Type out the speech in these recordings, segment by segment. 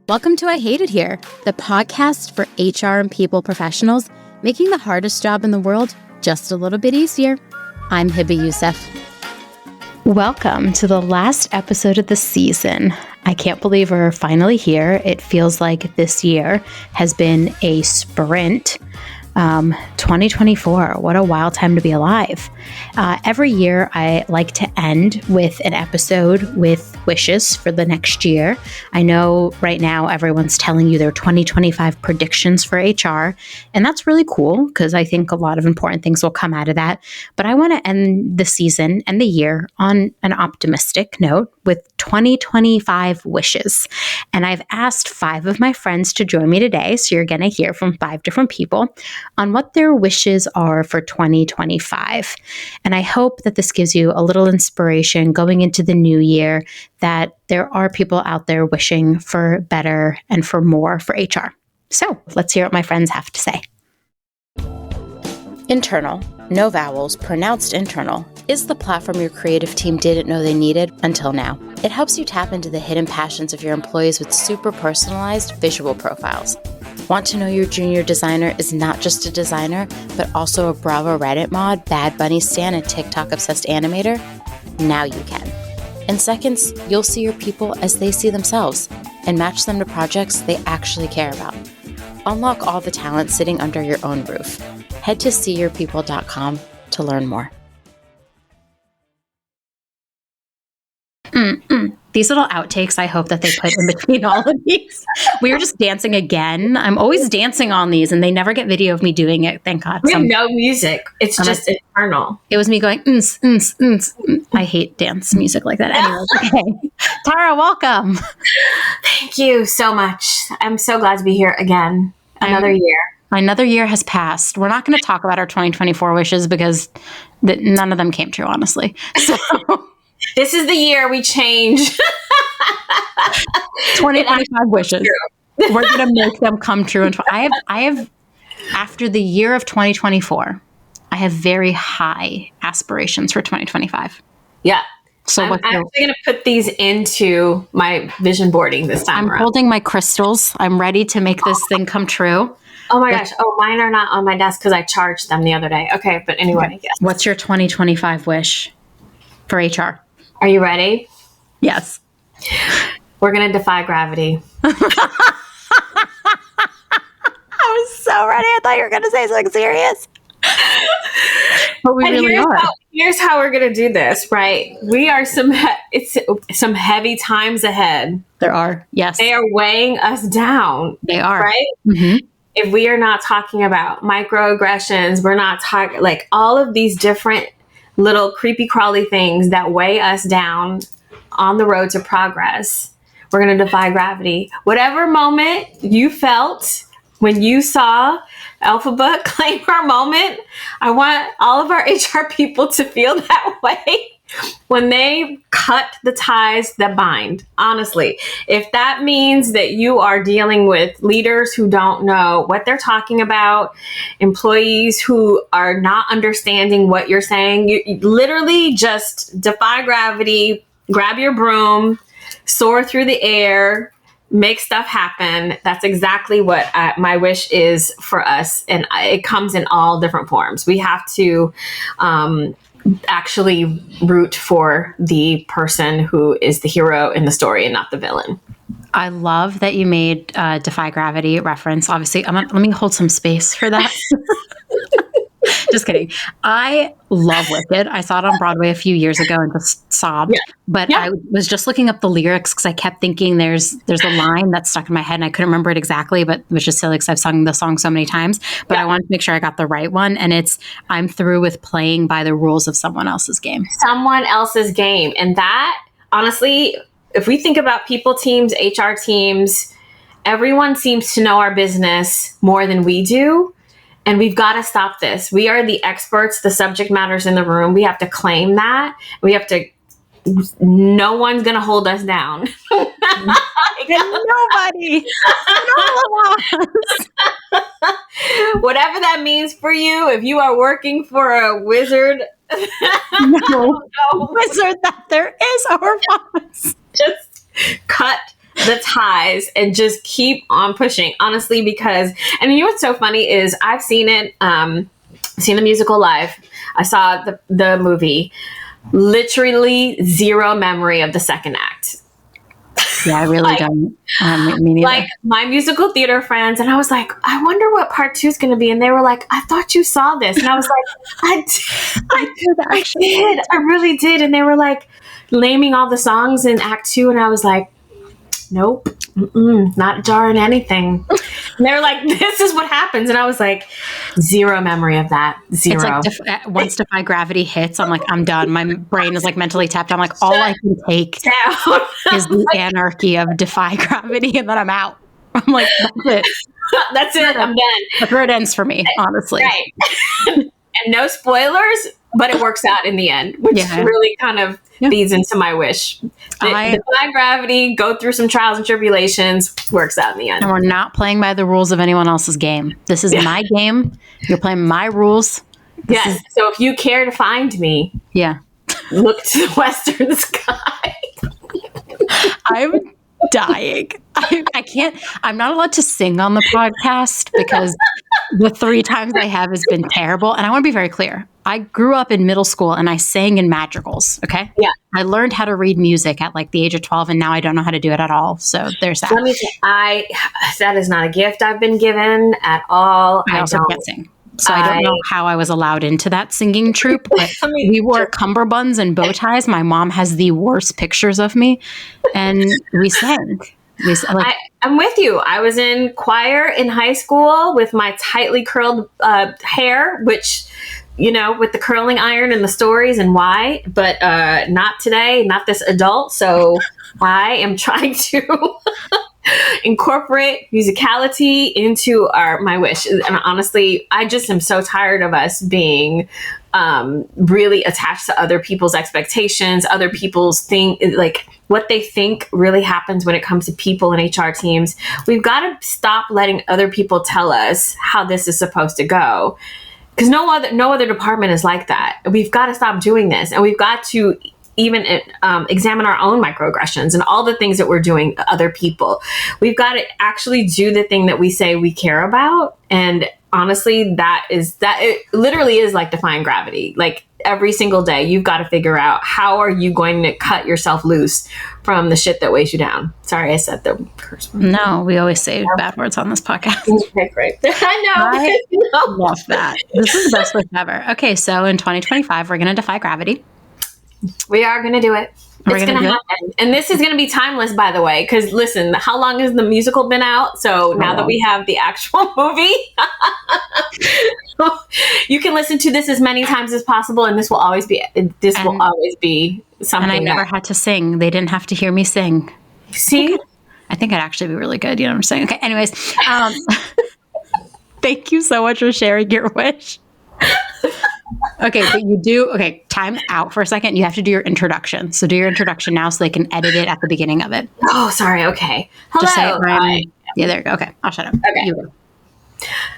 Welcome to I Hate It Here, the podcast for HR and people professionals, making the hardest job in the world just a little bit easier. I'm Hebba Youssef. Welcome to the last episode of the season. I can't believe we're finally here. It feels like this year has been a sprint. 2024, what a wild time to be alive. Every year, I like to end with an episode with wishes for the next year. I know right now everyone's telling you their 2025 predictions for HR, and that's really cool because I think a lot of important things will come out of that. But I want to end the season and the year on an optimistic note with 2025 wishes. And I've asked 5 of my friends to join me today, so you're going to hear from 5 different people on what their wishes are for 2025. And I hope that this gives you a little inspiration going into the new year, that there are people out there wishing for better and for more for HR. So let's hear what my friends have to say. Internal, no vowels, pronounced internal, is the platform your creative team didn't know they needed until now. It helps you tap into the hidden passions of your employees with super personalized visual profiles. Want to know your junior designer is not just a designer, but also a Bravo Reddit mod, Bad Bunny stan, and TikTok-obsessed animator? Now you can. In seconds, you'll see your people as they see themselves and match them to projects they actually care about. Unlock all the talent sitting under your own roof. Head to seeyourpeople.com to learn more. These little outtakes, I hope that they put in between all of these. We were just dancing again. I'm always dancing on these, and they never get video of me doing it. Thank God. We have no music. It's just internal. It was me going, I hate dance music like that. Anyway, okay. Tara, welcome. Thank you so much. I'm so glad to be here again. Another year. Another year has passed. We're not going to talk about our 2024 wishes because none of them came true, honestly. So this is the year we change. 2025 wishes. We're going to make them come true. I have, after the year of 2024, I have very high aspirations for 2025. Yeah. So I'm actually going to put these into my vision boarding this time around. I'm holding my crystals. I'm ready to make this thing come true. Oh my gosh. Oh, mine are not on my desk because I charged them the other day. Okay. But anyway, yes. What's your 2025 wish for HR? Are you ready? Yes. We're going to defy gravity. I was so ready. I thought you were going to say something serious. But we really are. Here's how we're going to do this, right? We are some heavy times ahead. There are. Yes. They are weighing us down. They are. Right? Mm-hmm. If we are not talking about microaggressions, we're not talking like all of these different little creepy crawly things that weigh us down on the road to progress. We're going to defy gravity. Whatever moment you felt when you saw Alphabet claim our moment, I want all of our HR people to feel that way when they cut the ties that bind. Honestly, if that means that you are dealing with leaders who don't know what they're talking about, employees who are not understanding what you're saying, you literally just defy gravity, grab your broom, soar through the air, make stuff happen. That's exactly what my wish is for us. And it comes in all different forms. We have to actually root for the person who is the hero in the story and not the villain. I love that you made Defy Gravity reference. Obviously, let me hold some space for that. Just kidding. I love Wicked. I saw it on Broadway a few years ago and just sobbed. Yeah. But I was just looking up the lyrics because I kept thinking there's a line that stuck in my head and I couldn't remember it exactly, but it was just silly because I've sung the song so many times. But I wanted to make sure I got the right one. And it's, I'm through with playing by the rules of someone else's game. Someone else's game. And that, honestly, if we think about people teams, HR teams, everyone seems to know our business more than we do. And we've got to stop this. We are the experts, the subject matters in the room. We have to claim that. We have to, no one's going to hold us down. Nobody. Whatever that means for you, if you are working for a wizard. No wizard that there is, our boss. Just cut the ties and just keep on pushing, honestly, because, and you know what's so funny is I've seen it, seen the musical live. I saw the movie, literally zero memory of the second act. Yeah, I really don't. Me neither. Like my musical theater friends, and I was like, I wonder what part 2 is going to be. And they were like, I thought you saw this. And I was like, I did. I really did. And they were like naming all the songs in Act 2. And I was like, nope, not jarring anything. And they were like, this is what happens. And I was like, zero memory of that. Zero. It's like once Defy Gravity hits, I'm like, I'm done. My brain is like mentally tapped. I'm like, all I can take is the anarchy of Defy Gravity, and then I'm out. I'm like, that's it. That's it. I'm done. That's where it ends for me, honestly. Right. And no spoilers, but it works out in the end, which really kind of feeds into my wish. Defy Gravity, go through some trials and tribulations, works out in the end. And we're not playing by the rules of anyone else's game. This is my game. You're playing my rules. So if you care to find me, look to the western sky. I'm dying. I can't. I'm not allowed to sing on the podcast because the 3 times I have has been terrible. And I want to be very clear. I grew up in middle school and I sang in madrigals. Okay. Yeah. I learned how to read music at like the age of 12, and now I don't know how to do it at all. So there's that. Let me say, that is not a gift I've been given at all. I also can't sing. So I don't know how I was allowed into that singing troupe, but we wore cummerbunds and bow ties. My mom has the worst pictures of me, and we sang. I'm with you. I was in choir in high school with my tightly curled hair, which, you know, with the curling iron and the stories and why, but not today, not this adult. So I am trying to incorporate musicality into my wish. And honestly, I just am so tired of us being really attached to other people's expectations, other people's like what they think really happens when it comes to people and HR teams. We've got to stop letting other people tell us how this is supposed to go. Because no other department is like that. We've got to stop doing this, and we've got to even examine our own microaggressions and all the things that we're doing to other people. We've got to actually do the thing that we say we care about. And honestly, it literally is like defying gravity. Like every single day, you've got to figure out how are you going to cut yourself loose from the shit that weighs you down. Sorry, I said the curse word. No, we always say bad words on this podcast. Okay, great. I know. Love that. This is the best wish ever. Okay, so in 2025, we're going to defy gravity. We are going to do it. It's going to happen. And this is going to be timeless, by the way, because listen, how long has the musical been out? So now that we have the actual movie, you can listen to this as many times as possible. And this will always be something. And I never had to sing. They didn't have to hear me sing. See? I think it'd actually be really good. You know what I'm saying? Okay. Anyways, thank you so much for sharing your wish. Okay, but you do, time out for a second. You have to do your introduction. So do your introduction now so they can edit it at the beginning of it. Oh, sorry. Okay. Hello. Just say it, Ryan. Yeah, there you go. Okay, I'll shut up. Okay. You go.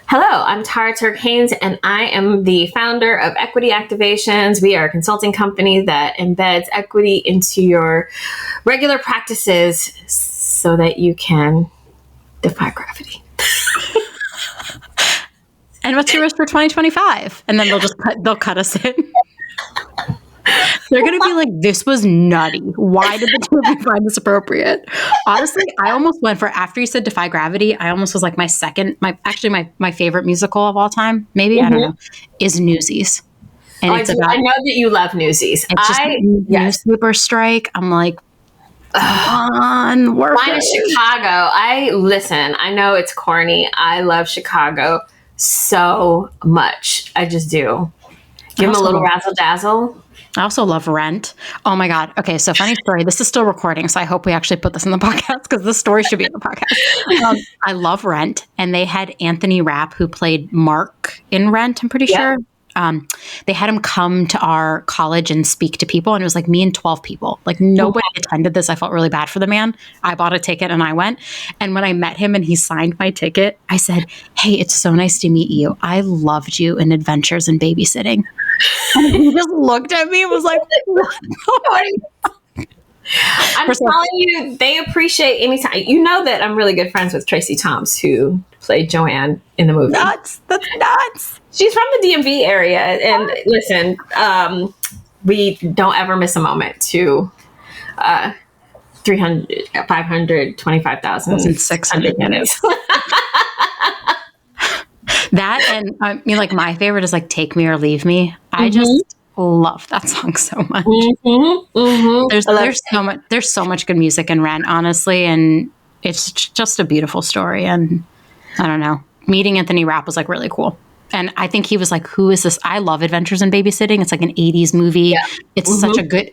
Hello, I'm Tara Turk-Haynes, and I am the founder of Equity Activations. We are a consulting company that embeds equity into your regular practices so that you can defy gravity. And what's your wish for 2025? And then they'll cut us in. They're going to be like, this was nutty. Why did the two of you find this appropriate? Honestly, I almost went for, after you said Defy Gravity, I almost was like my favorite musical of all time, maybe, I don't know, is Newsies. And I know that you love Newsies. It's just newspaper strike. I'm like, on, work. Mine is Chicago. I know it's corny. I love Chicago so much. I just do. Give them a little razzle dazzle. I also love Rent. Oh my God. Okay, so funny story. This is still recording, so I hope we actually put this in the podcast because this story should be in the podcast. I love Rent, and they had Anthony Rapp, who played Mark in Rent, I'm pretty sure. They had him come to our college and speak to people, and it was like me and 12 people. Like nobody attended this. I felt really bad for the man. I bought a ticket and I went. And when I met him and he signed my ticket, I said, "Hey, it's so nice to meet you. I loved you in Adventures in Babysitting." And he just looked at me and was like, "What?" I'm telling you, they appreciate any time. You know that I'm really good friends with Tracy Thoms, who played Joanne in the movie. Nuts. That's nuts. She's from the DMV area. And listen, we don't ever miss a moment to 525,600 minutes. That, and I mean, like, my favorite is like "Take Me or Leave Me." I just love that song so much. There's so much good music in Rent, honestly, and it's just a beautiful story. And I don't know, meeting Anthony Rapp was like really cool. And I think he was like, "Who is this?" I love Adventures in Babysitting. It's like an '80s movie. Yeah. It's such a good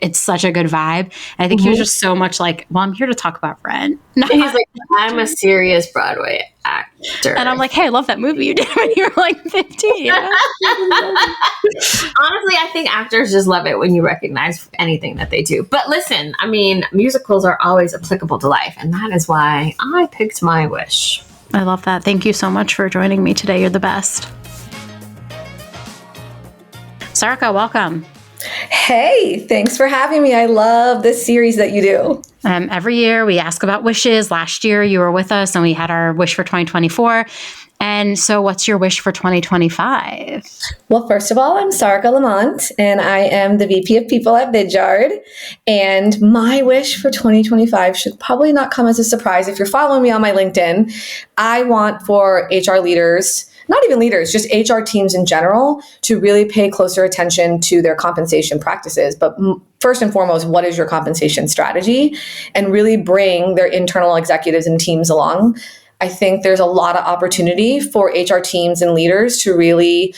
vibe. And I think he was just so much like, "Well, I'm here to talk about Rent." He's like, "I'm a serious Broadway actor," and I'm like, "Hey, I love that movie you did when you were like 15." Honestly, I think actors just love it when you recognize anything that they do. But listen, I mean, musicals are always applicable to life, and that is why I picked my wish. I love that. Thank you so much for joining me today. You're the best. Sarika, welcome. Hey, thanks for having me. I love this series that you do. Every year we ask about wishes. Last year you were with us and we had our wish for 2024. And so what's your wish for 2025? Well, first of all, I'm Sarika Lamont and I am the VP of People at Vidyard. And my wish for 2025 should probably not come as a surprise. If you're following me on my LinkedIn, I want for HR leaders, not even leaders, just HR teams in general, to really pay closer attention to their compensation practices. But first and foremost, what is your compensation strategy? And really bring their internal executives and teams along. I think there's a lot of opportunity for HR teams and leaders to really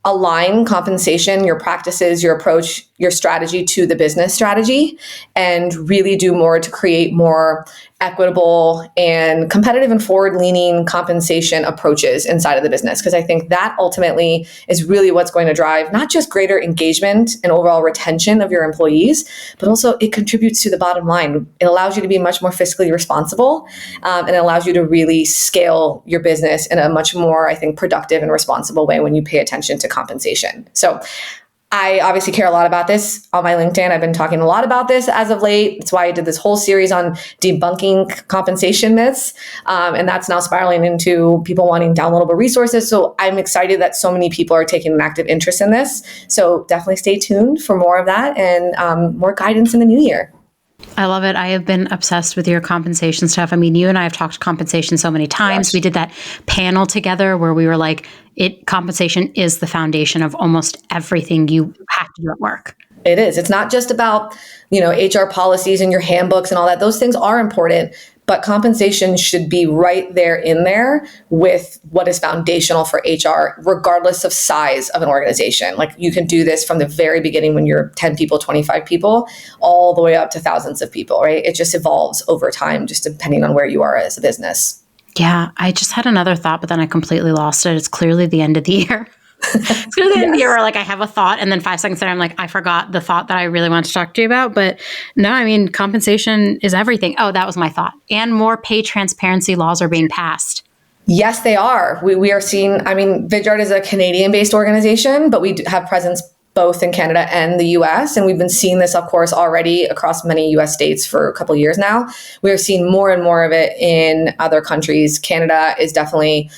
align compensation, your practices, your approach, your strategy to the business strategy, and really do more to create more equitable and competitive and forward-leaning compensation approaches inside of the business. Because I think that ultimately is really what's going to drive not just greater engagement and overall retention of your employees, but also it contributes to the bottom line. It allows you to be much more fiscally responsible, and it allows you to really scale your business in a much more, I think, productive and responsible way when you pay attention to compensation. So I obviously care a lot about this on my LinkedIn. I've been talking a lot about this as of late. It's why I did this whole series on debunking compensation myths. And that's now spiraling into people wanting downloadable resources. So I'm excited that so many people are taking an active interest in this. So definitely stay tuned for more of that and more guidance in the new year. I love it. I have been obsessed with your compensation stuff. I mean, you and I have talked compensation so many times. Yes. We did that panel together where we were like, compensation is the foundation of almost everything you have to do at work. It is. It's not just about, HR policies and your handbooks and all that. Those things are important, but compensation should be right there in there with what is foundational for HR, regardless of size of an organization. Like you can do this from the very beginning when you're 10 people, 25 people, all the way up to thousands of people, right? It just evolves over time, just depending on where you are as a business. Yeah, I just had another thought, but then I completely lost it. It's clearly the end of the year. It's clearly the end of the year where like I have a thought and then 5 seconds later I'm like, I forgot the thought that I really wanted to talk to you about. But no, I mean, compensation is everything. Oh, that was my thought. And more pay transparency laws are being passed. Yes, they are. We are seeing, Vidyard is a Canadian-based organization, but we do have presence both in Canada and the US. And we've been seeing this, of course, already across many US states for a couple of years now. We are seeing more and more of it in other countries. Canada is definitely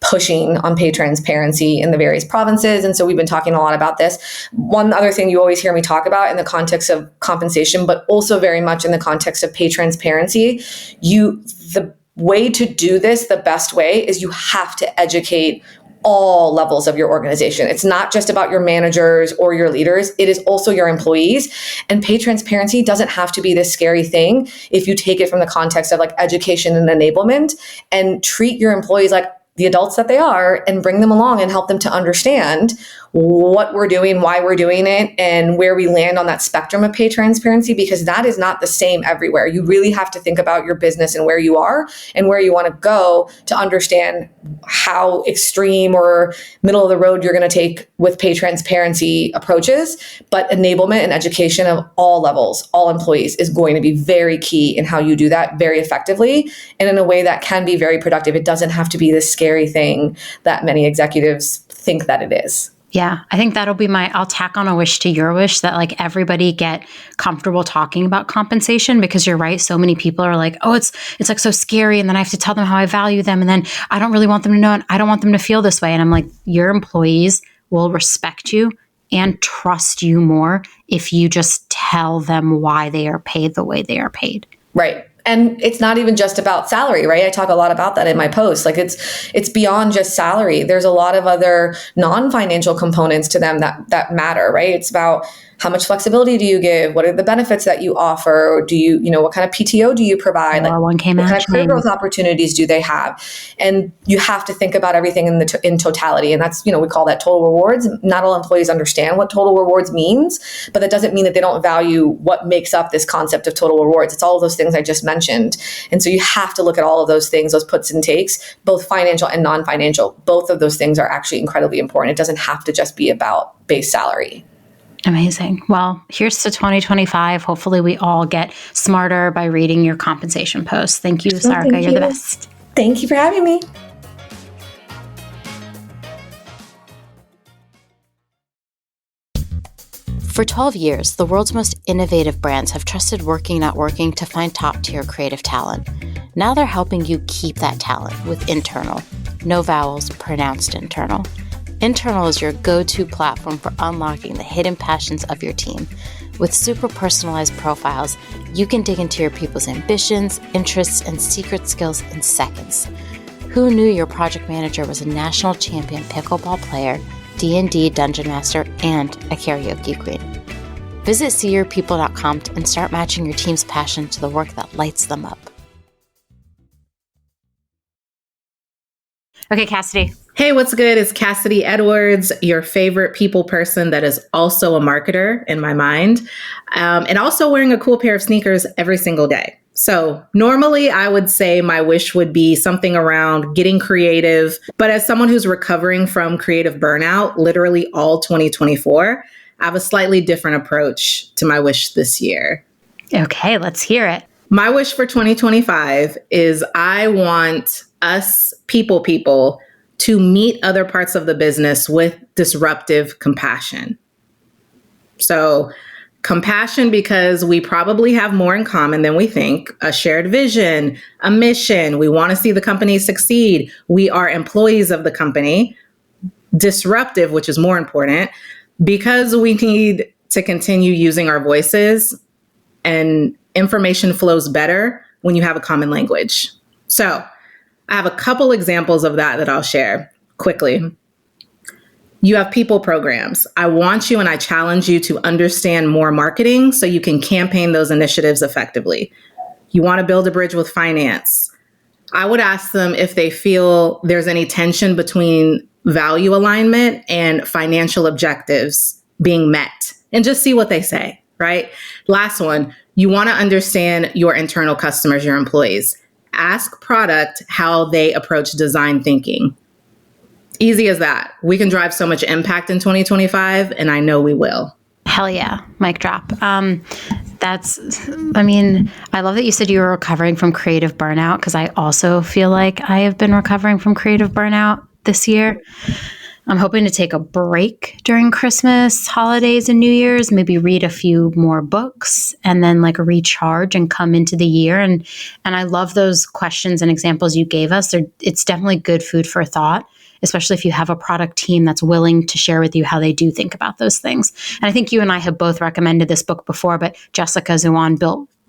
pushing on pay transparency in the various provinces. And so we've been talking a lot about this. One other thing you always hear me talk about in the context of compensation, but also very much in the context of pay transparency, the way to do this, the best way, is you have to educate all levels of your organization. It's not just about your managers or your leaders. It is also your employees. And pay transparency doesn't have to be this scary thing if you take it from the context of like education and enablement and treat your employees like the adults that they are and bring them along and help them to understand what we're doing, why we're doing it, and where we land on that spectrum of pay transparency, because that is not the same everywhere. You really have to think about your business and where you are and where you want to go to understand how extreme or middle of the road you're going to take with pay transparency approaches. But enablement and education of all levels, all employees, is going to be very key in how you do that very effectively and in a way that can be very productive. It doesn't have to be this scary thing that many executives think that it is. Yeah, I think that'll be I'll tack on a wish to your wish that like everybody get comfortable talking about compensation, because you're right. So many people are like, oh, it's like so scary. And then I have to tell them how I value them. And then I don't really want them to know, and I don't want them to feel this way. And I'm like, your employees will respect you and trust you more if you just tell them why they are paid the way they are paid. Right. And it's not even just about salary, right? I talk a lot about that in my posts. Like it's beyond just salary. There's a lot of other non-financial components to them that matter, right? It's about how much flexibility do you give? What are the benefits that you offer? Do you, what kind of PTO do you provide? Like, what kind of career growth opportunities do they have? And you have to think about everything in totality. And that's, we call that total rewards. Not all employees understand what total rewards means, but that doesn't mean that they don't value what makes up this concept of total rewards. It's all of those things I just mentioned. And so you have to look at all of those things, those puts and takes, both financial and non-financial. Both of those things are actually incredibly important. It doesn't have to just be about base salary. Amazing. Well, here's to 2025. Hopefully we all get smarter by reading your compensation posts. Thank you, Sarika. You're the best. Thank you for having me. For 12 years, the world's most innovative brands have trusted Working Not Working to find top-tier creative talent. Now they're helping you keep that talent with Internal. No vowels, pronounced internal. Internal is your go-to platform for unlocking the hidden passions of your team. With super personalized profiles, you can dig into your people's ambitions, interests, and secret skills in seconds. Who knew your project manager was a national champion pickleball player, D&D dungeon master, and a karaoke queen? Visit seeyourpeople.com and start matching your team's passion to the work that lights them up. Okay, Cassidy. Hey, what's good? It's Cassidy Edwards, your favorite people person that is also a marketer in my mind, and also wearing a cool pair of sneakers every single day. So normally I would say my wish would be something around getting creative. But as someone who's recovering from creative burnout, literally all 2024, I have a slightly different approach to my wish this year. Okay, let's hear it. My wish for 2025 is I want us people to meet other parts of the business with disruptive compassion. So compassion because we probably have more in common than we think, a shared vision, a mission. We want to see the company succeed. We are employees of the company. Disruptive, which is more important, because we need to continue using our voices, and information flows better when you have a common language. So I have a couple examples of that I'll share quickly. You have people programs. I want you and I challenge you to understand more marketing so you can campaign those initiatives effectively. You want to build a bridge with finance. I would ask them if they feel there's any tension between value alignment and financial objectives being met, and just see what they say, right? Last one, you want to understand your internal customers, your employees. Ask product how they approach design thinking. Easy as that. We can drive so much impact in 2025, and I know we will. Hell yeah. Mic drop. I love that you said you were recovering from creative burnout, because I also feel like I have been recovering from creative burnout this year. I'm hoping to take a break during Christmas, holidays, and New Year's, maybe read a few more books and then like recharge and come into the year. And I love those questions and examples you gave us. It's definitely good food for thought, especially if you have a product team that's willing to share with you how they do think about those things. And I think you and I have both recommended this book before, but Jessica Zuan,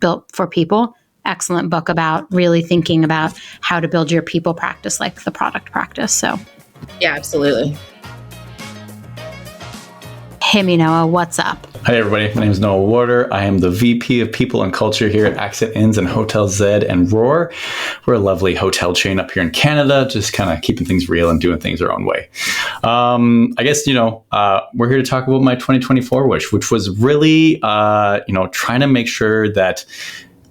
Built for People, excellent book about really thinking about how to build your people practice like the product practice. So yeah, absolutely. Hey, Noah, what's up? Hi, everybody. My name is Noah Warder. I am the VP of People and Culture here at Accent Inns and Hotel Zed and Roar. We're a lovely hotel chain up here in Canada, just kind of keeping things real and doing things our own way. I guess, we're here to talk about my 2024 wish, which was really, trying to make sure that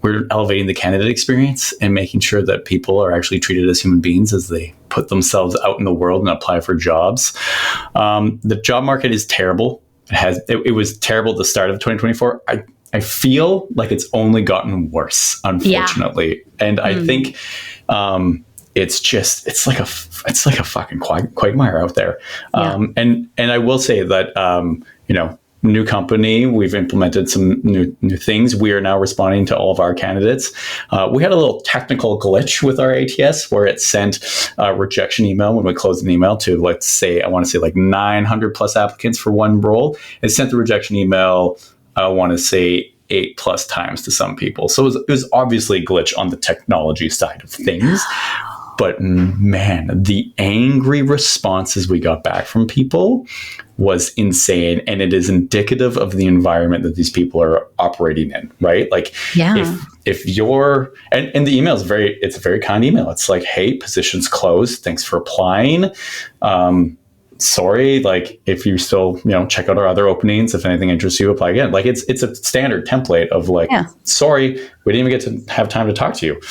we're elevating the candidate experience and making sure that people are actually treated as human beings as they put themselves out in the world and apply for jobs. The job market is terrible. It was terrible at the start of 2024. I feel like it's only gotten worse, unfortunately. Yeah. And I think it's like a fucking quagmire out there. Yeah. And I will say that, new company, we've implemented some new things. We are now responding to all of our candidates. We had a little technical glitch with our ATS where it sent a rejection email when we closed an email to, let's say, I want to say like 900 plus applicants for one role. It sent the rejection email, I want to say 8+ times to some people. So it was obviously a glitch on the technology side of things. But man, the angry responses we got back from people was insane. And it is indicative of the environment that these people are operating in, right? Like, if you're, and the email is it's a very kind email. It's like, hey, position's closed. Thanks for applying. Sorry, like, if you still, check out our other openings. If anything interests you, apply again. Like, it's a standard template of like, sorry, we didn't even get to have time to talk to you.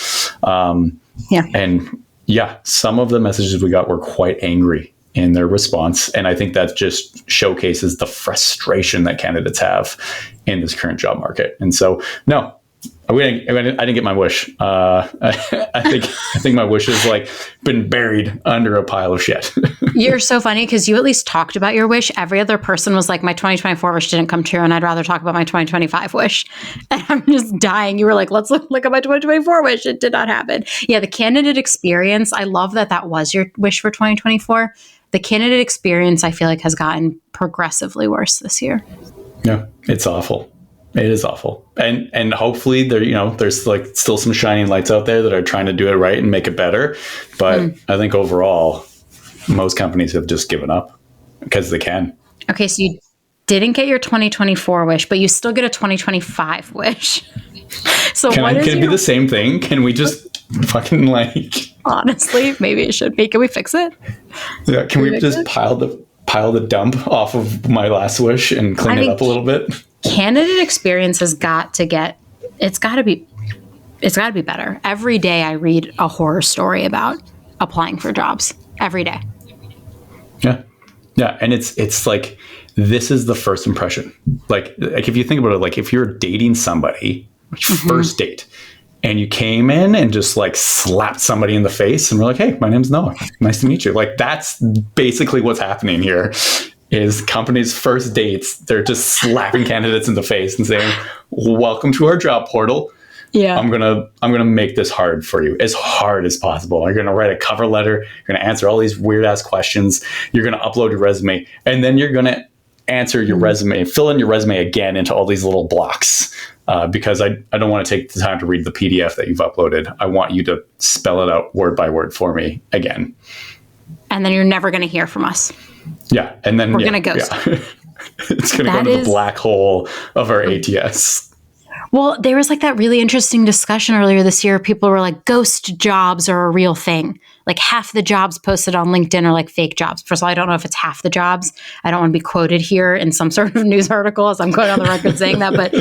And some of the messages we got were quite angry in their response. And I think that just showcases the frustration that candidates have in this current job market. And so, no, I didn't get my wish. I think my wish has like been buried under a pile of shit. You're so funny because you at least talked about your wish. Every other person was like, my 2024 wish didn't come true, and I'd rather talk about my 2025 wish. And I'm just dying. You were like, let's look at my 2024 wish. It did not happen. Yeah, the candidate experience. I love that was your wish for 2024. The candidate experience, I feel like, has gotten progressively worse this year. Yeah, it's awful. It is awful. And hopefully there's like still some shining lights out there that are trying to do it right and make it better. But I think overall, most companies have just given up because they can. Okay, so you didn't get your 2024 wish, but you still get a 2025 wish. So can it be the same thing? Can we just fucking honestly, maybe it should be. Can we fix it? Yeah, can we just pile the dump off of my last wish and clean it up a little bit? Candidate experience has got to be better. Every day I read a horror story about applying for jobs. Every day. Yeah. Yeah. And it's like, this is the first impression. Like if you think about it, like if you're dating somebody, first date, and you came in and just like slapped somebody in the face and we're like, hey, my name's Noah. Nice to meet you. Like that's basically what's happening here. Is companies' first dates, they're just slapping candidates in the face and saying, welcome to our job portal. Yeah. I'm gonna make this hard for you, as hard as possible. You're gonna write a cover letter, you're gonna answer all these weird ass questions, you're gonna upload your resume, and then you're gonna answer your resume, fill in your resume again into all these little blocks. Because I don't want to take the time to read the PDF that you've uploaded. I want you to spell it out word by word for me again. And then you're never gonna hear from us. Yeah, and then we're going to ghost. Yeah. It's going to go into the black hole of our ATS. Well, there was like that really interesting discussion earlier this year. People were like, ghost jobs are a real thing. Like half the jobs posted on LinkedIn are like fake jobs. First of all, I don't know if it's half the jobs. I don't want to be quoted here in some sort of news article as I'm going on the record saying that. But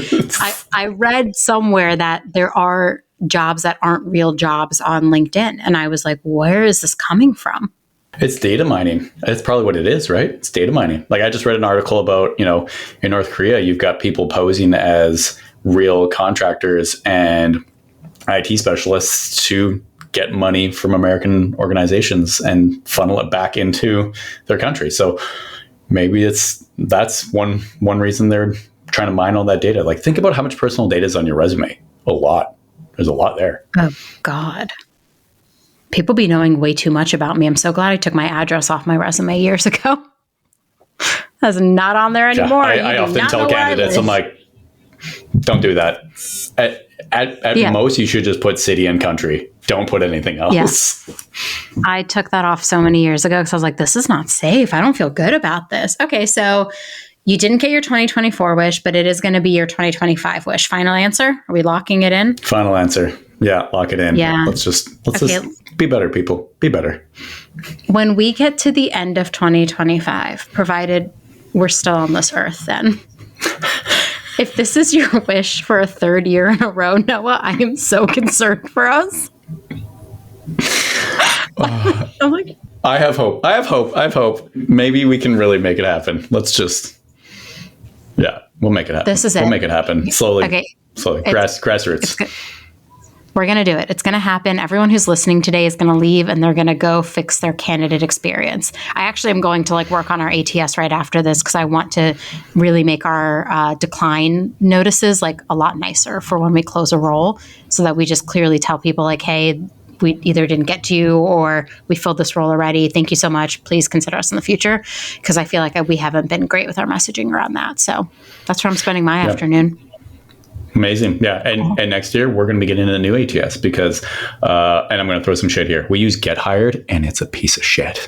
I read somewhere that there are jobs that aren't real jobs on LinkedIn. And I was like, where is this coming from? It's data mining. That's probably what it is, right? It's data mining. Like I just read an article about, in North Korea, you've got people posing as real contractors and IT specialists to get money from American organizations and funnel it back into their country. So maybe that's one reason they're trying to mine all that data. Like think about how much personal data is on your resume. A lot. There's a lot there. Oh God. People be knowing way too much about me. I'm so glad I took my address off my resume years ago. That's not on there anymore. Yeah, I often tell candidates, I'm like, don't do that. At most, you should just put city and country. Don't put anything else. Yes. I took that off so many years ago because I was like, this is not safe. I don't feel good about this. Okay, so you didn't get your 2024 wish, but it is going to be your 2025 wish. Final answer? Are we locking it in? Final answer. Yeah, lock it in. Yeah. Let's just be better, people. Be better. When we get to the end of 2025, provided we're still on this earth then, if this is your wish for a third year in a row, Noah, I am so concerned for us. I'm like, I have hope. I have hope. Maybe we can really make it happen. Let's just, we'll make it happen. This is it. We'll make it happen. Slowly. Okay. Slowly. Grassroots. We're going to do it. It's going to happen. Everyone who's listening today is going to leave and they're going to go fix their candidate experience. I actually am going to work on our ATS right after this because I want to really make our decline notices a lot nicer for when we close a role, so that we just clearly tell people hey, we either didn't get to you or we filled this role already. Thank you so much. Please consider us in the future. Because I feel like we haven't been great with our messaging around that. So that's where I'm spending my afternoon. Amazing. Yeah. And next year, we're going to be getting into the new ATS because, and I'm going to throw some shit here. We use Get Hired, and it's a piece of shit.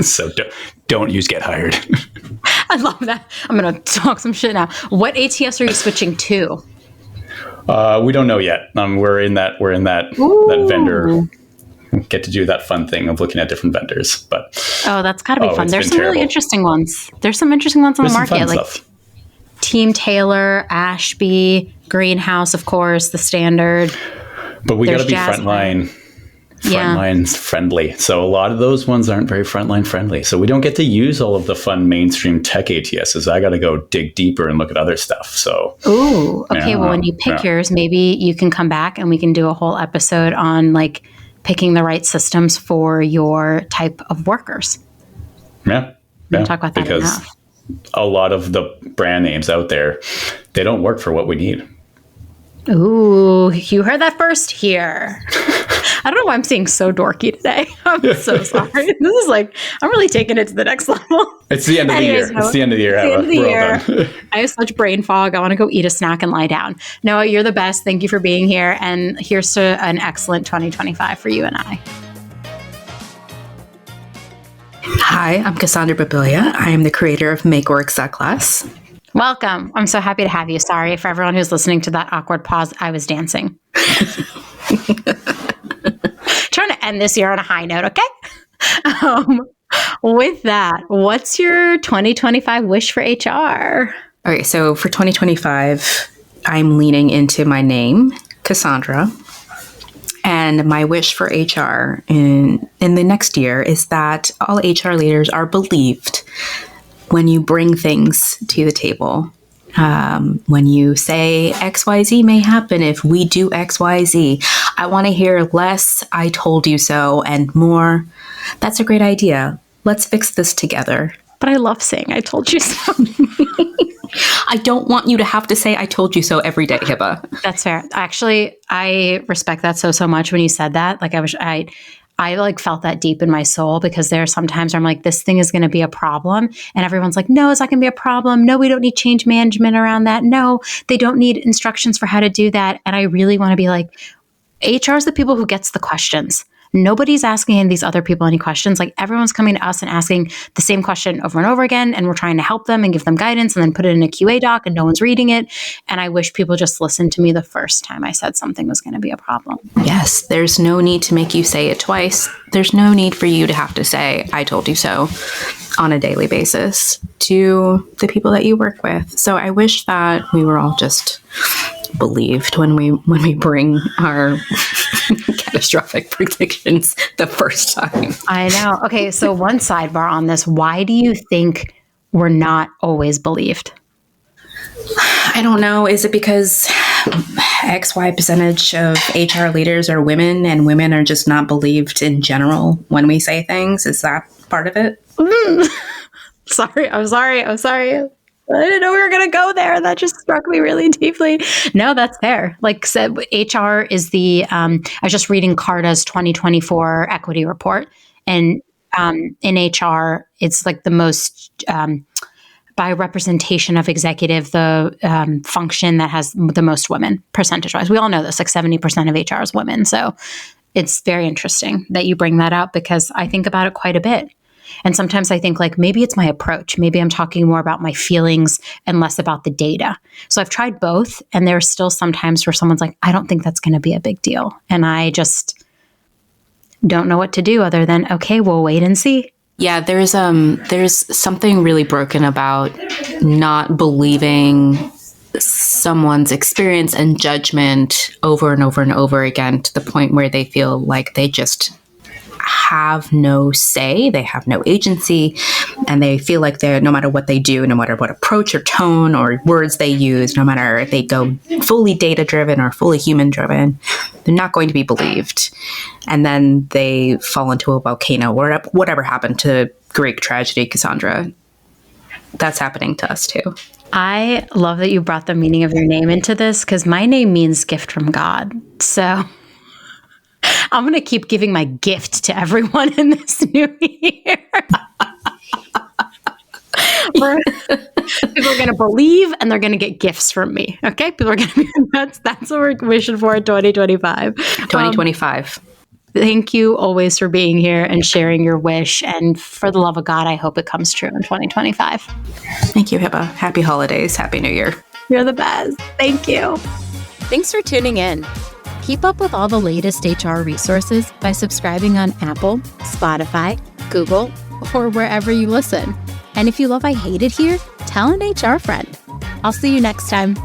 So don't use Get Hired. I love that. I'm going to talk some shit now. What ATS are you switching to? We don't know yet. We're in that that vendor. Get to do that fun thing of looking at different vendors. But that's got to be fun. There's some really interesting ones. There's some interesting ones on the market, stuff. Team Taylor, Ashby, Greenhouse, of course, the standard. But we got to be frontline friendly. So a lot of those ones aren't very frontline friendly. So we don't get to use all of the fun mainstream tech ATSs. I got to go dig deeper and look at other stuff. So, okay. Well, when you pick yours, maybe you can come back and we can do a whole episode on picking the right systems for your type of workers. Yeah. We don't talk about that enough. A lot of the brand names out there, they don't work for what we need. Ooh, you heard that first here. I don't know why I'm seeing so dorky today. I'm so sorry. This is I'm really taking it to the next level. It's the end of the year. It's the end of the year. I have such brain fog. I want to go eat a snack and lie down. Noah, you're the best. Thank you for being here. And here's to an excellent 2025 for you and I. Hi, I'm Cassandra Babilya. I am the creator of MakeWorks.class. Welcome. I'm so happy to have you. Sorry for everyone who's listening to that awkward pause. I was dancing. Trying to end this year on a high note, okay? With that, what's your 2025 wish for HR? Okay, so for 2025, I'm leaning into my name, Cassandra. And my wish for HR in the next year is that all HR leaders are believed when you bring things to the table. When you say XYZ may happen if we do XYZ, I want to hear less I told you so and more, that's a great idea. Let's fix this together. But I love saying I told you so. I don't want you to have to say I told you so every day, Hebba. That's fair. Actually, I respect that so much when you said that. I felt that deep in my soul, because there are some times where I'm this thing is going to be a problem. And everyone's no, it's not going to be a problem. No, we don't need change management around that. No, they don't need instructions for how to do that. And I really want to be HR is the people who gets the questions. Nobody's asking these other people any questions. Everyone's coming to us and asking the same question over and over again. And we're trying to help them and give them guidance and then put it in a QA doc and no one's reading it. And I wish people just listened to me the first time I said something was going to be a problem. Yes, there's no need to make you say it twice. There's no need for you to have to say, I told you so on a daily basis to the people that you work with. So I wish that we were all just believed when we bring our catastrophic predictions the first time. I know. Okay, so one sidebar on this. Why do you think we're not always believed? I don't know. Is it because XY percentage of HR leaders are women and women are just not believed in general when we say things? Is that part of it? Sorry. I'm sorry. I didn't know we were going to go there. That just struck me really deeply. No, that's fair. Said, HR is I was just reading Carta's 2024 equity report. And in HR, it's the most, by representation of executive, the function that has the most women, percentage-wise. We all know this, 70% of HR is women. So it's very interesting that you bring that up, because I think about it quite a bit. And sometimes I think maybe it's my approach. Maybe I'm talking more about my feelings and less about the data. So I've tried both. And there are still some times where someone's I don't think that's going to be a big deal. And I just don't know what to do other than, okay, we'll wait and see. Yeah, there's something really broken about not believing someone's experience and judgment over and over and over again, to the point where they feel like they just have no say, they have no agency, and they feel like they're, no matter what they do, no matter what approach or tone or words they use, no matter if they go fully data-driven or fully human-driven, they're not going to be believed. And then they fall into a volcano, or whatever happened to Greek tragedy, Cassandra. That's happening to us too. I love that you brought the meaning of your name into this, because my name means gift from God. So I'm going to keep giving my gift to everyone in this new year. People are going to believe, and they're going to get gifts from me. Okay? People are going to be, that's what we're wishing for in 2025. 2025. Thank you always for being here and sharing your wish. And for the love of God, I hope it comes true in 2025. Thank you, Hebba. Happy holidays. Happy New Year. You're the best. Thank you. Thanks for tuning in. Keep up with all the latest HR resources by subscribing on Apple, Spotify, Google, or wherever you listen. And if you love I Hate It Here, tell an HR friend. I'll see you next time.